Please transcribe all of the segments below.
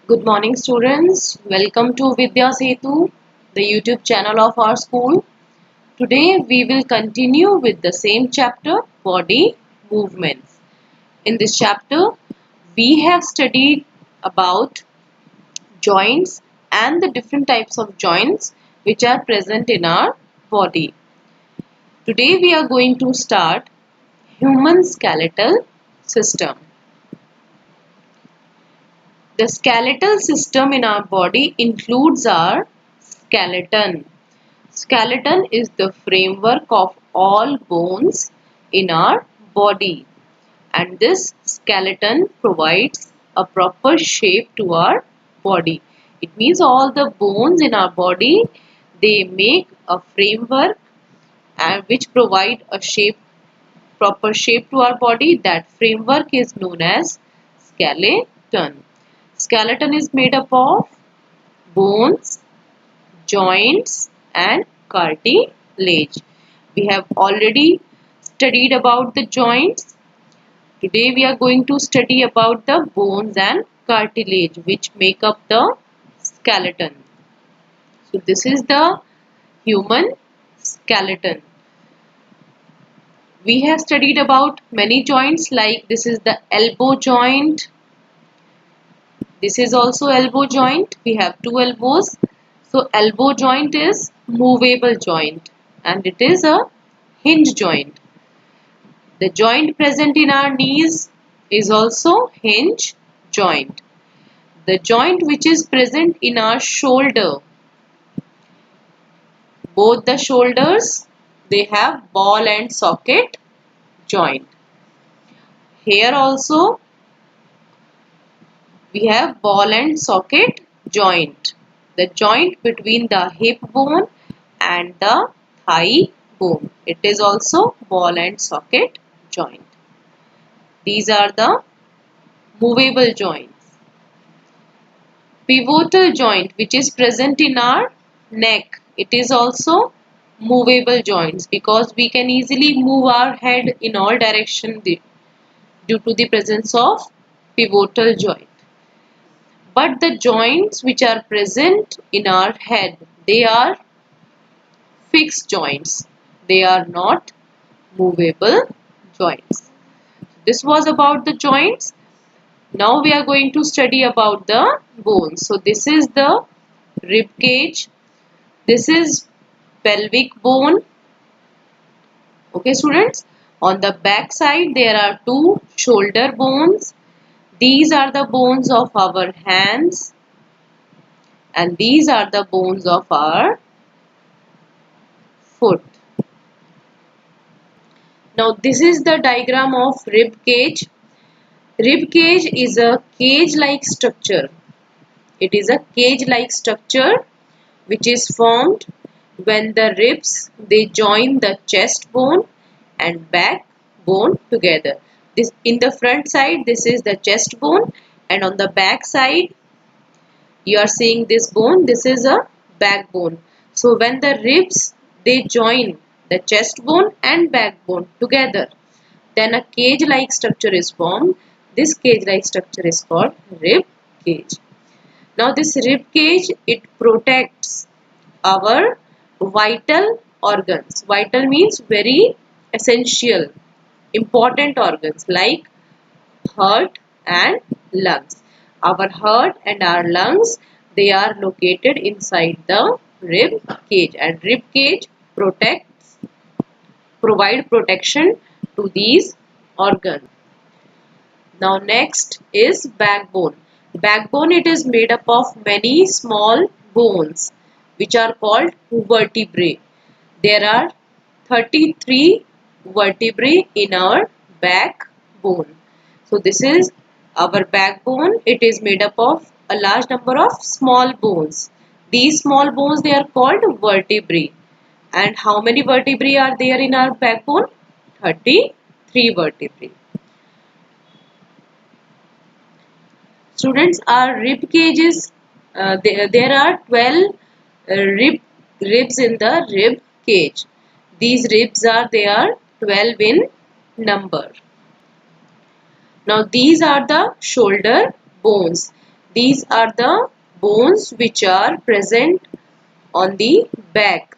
Good morning, students. Welcome to Vidya Setu, the YouTube channel of our school. Today we will continue with the same chapter, body movements. In this chapter, we have studied about joints and the different types of joints which are present in our body. Today we are going to start human skeletal system. The skeletal system in our body includes our skeleton. Skeleton is the framework of all bones in our body, and this skeleton provides a proper shape to our body. It means all the bones in our body, they make a framework and which provide a proper shape to our body. That framework is known as skeleton. Skeleton is made up of bones, joints and cartilage. We have already studied about the joints. Today we are going to study about the bones and cartilage which make up the skeleton. So this is the human skeleton. We have studied about many joints, like this is the elbow joint. This is also elbow joint. We have two elbows. So elbow joint is movable joint and it is a hinge joint. The joint present in our knees is also hinge joint. The joint which is present in our shoulder, both the shoulders, they have ball and socket joint. Here also we have ball and socket joint. The joint between the hip bone and the thigh bone. It is also ball and socket joint. These are the movable joints. Pivotal joint which is present in our neck. It is also movable joints because we can easily move our head in all directions due to the presence of pivotal joint. But the joints which are present in our head, they are fixed joints. They are not movable joints. This was about the joints. Now we are going to study about the bones. So this is the rib cage. This is pelvic bone. Okay, students. On the back side there are two shoulder bones. These are the bones of our hands and these are the bones of our foot. Now this is the diagram of rib cage. Rib cage is a cage-like structure. It is a cage-like structure which is formed when the ribs they join the chest bone and back bone together. This in the front side this is the chest bone and on the back side you are seeing this bone, this is a backbone. So when the ribs they join the chest bone and backbone together, then a cage-like structure is formed. This cage-like structure is called rib cage. Now this rib cage, it protects our vital organs. Vital means very essential, important organs like heart and lungs. Our heart and our lungs, they are located inside the rib cage and rib cage provide protection to these organs. Now next is backbone. Backbone, it is made up of many small bones which are called vertebrae. There are 33 vertebrae in our backbone. So this is our backbone. It is made up of a large number of small bones. These small bones, they are called vertebrae. And how many vertebrae are there in our backbone? 33 vertebrae. Students, our rib cage is, there are 12 ribs in the rib cage. These ribs are, they are 12 in number. Now these are the shoulder bones. These are the bones which are present on the back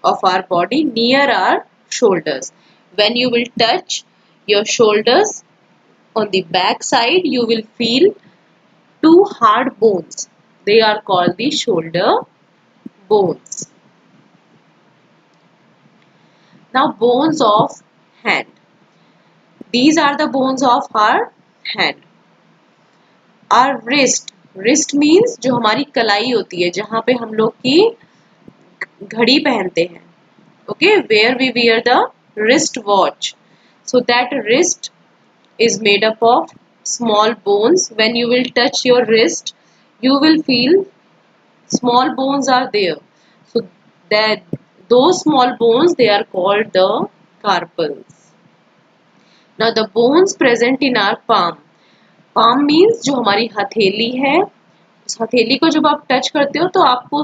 of our body near our shoulders. When you will touch your shoulders on the back side, you will feel two hard bones. They are called the shoulder bones. Now bones of hand. These are the bones of our hand. Our wrist means जो हमारी कलाई होती है, जहाँ पे हम लोग की घड़ी पहनते हैं. Okay, where we wear the wrist watch. So that wrist is made up of small bones. When you will touch your wrist, you will feel small bones are there. So that those small bones, they are called the carpals. Now the bones present in our palm. Palm means जो हमारी हथेली है. उस हथेली को जब आप touch करते हो तो आपको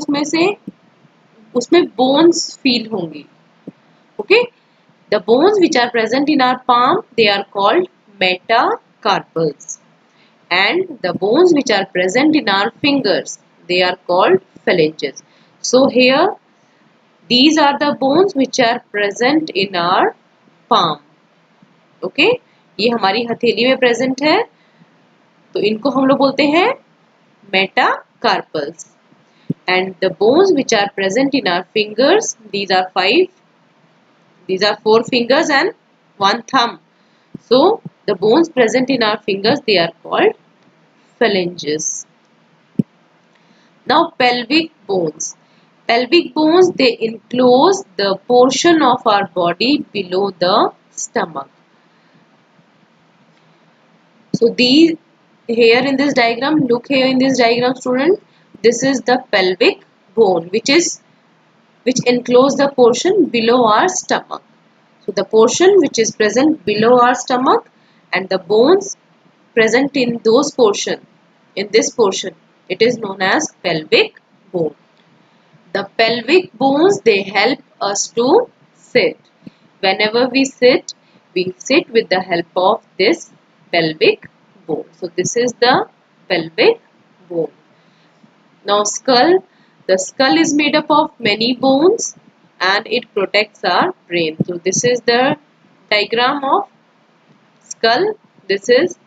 उसमें bones feel होंगी. Okay, the bones which are present in our palm, they are called metacarpals, and the bones which are present in our fingers, they are called phalanges. So here these are the bones which are present in our palm. Okay, ये हमारी हथेली में present है, तो इनको हम लोग बोलते हैं metacarpals. And the bones which are present in our fingers, these are four fingers and one thumb. So the bones present in our fingers, they are called phalanges. Now pelvic bones. Pelvic bones, they enclose the portion of our body below the stomach. So these here in this diagram, look here in this diagram, student. This is the pelvic bone which enclose the portion below our stomach. So the portion which is present below our stomach and the bones present in this portion, it is known as pelvic bone. The pelvic bones, they help us to sit. Whenever we sit with the help of this pelvic bone. So this is the pelvic bone. Now skull. The skull is made up of many bones and it protects our brain. So this is the diagram of skull. This is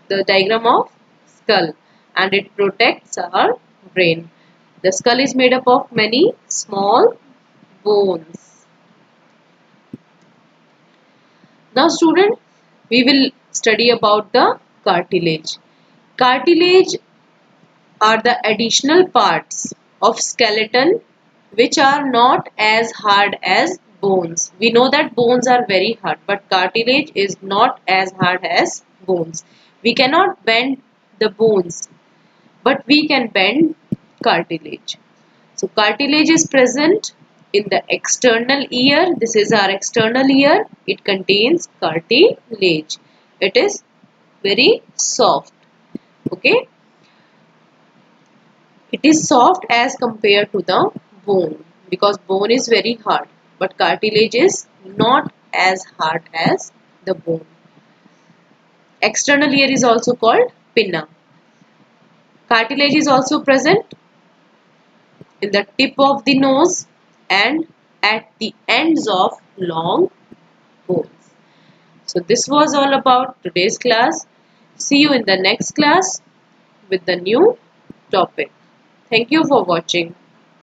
the diagram of skull and it protects our brain. The skull is made up of many small bones. Now student, we will study about the cartilage. Cartilage are the additional parts of skeleton which are not as hard as bones. We know that bones are very hard, but cartilage is not as hard as bones. We cannot bend the bones, but we can bend cartilage. So cartilage is present in the external ear. This is our external ear. It contains cartilage. It is very soft. Okay. It is soft as compared to the bone because bone is very hard, but cartilage is not as hard as the bone. External ear is also called pinna. Cartilage is also present in the tip of the nose and at the ends of long bones. So this was all about today's class. See you in the next class with the new topic. Thank you for watching.